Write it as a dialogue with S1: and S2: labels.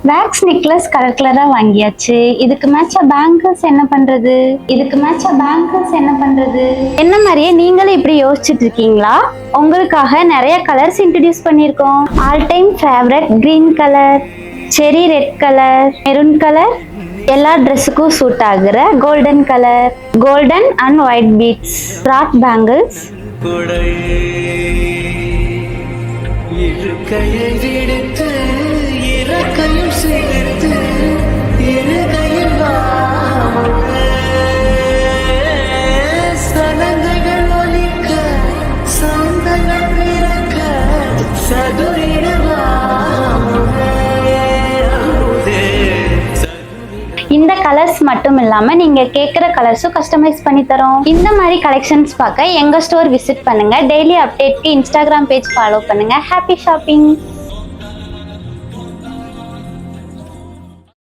S1: Wax necklace colour கலரா வாங்கியாச்சு. இதுக்கு மேட்சா பேங்கிள்ஸ் என்ன பண்றது? என்ன மாதிரியே நீங்களும் இப்படி யோசிச்சுட்டு இருக்கீங்களா? உங்களுக்காக நிறைய கலர்ஸ் இன்ட்ரடியூஸ் பண்ணியிருக்கோம். All time favourite green colour, cherry red colour, maroon colour, எல்லா ட்ரெஸ்ஸுக்கும் சூட் ஆகுற golden colour, golden and white beads, rod bangles, இந்த கலர்ஸ் மட்டும் இல்லாம நீங்க கேட்குற கலர்ஸும் கஸ்டமைஸ் பண்ணி தரோம். இந்த மாதிரி கலெக்ஷன்ஸ் பார்க்க எங்க ஸ்டோர் விசிட் பண்ணுங்க. டெய்லி அப்டேட்க்கு இன்ஸ்டாகிராம் பேஜ் ஃபாலோ பண்ணுங்க. Happy shopping.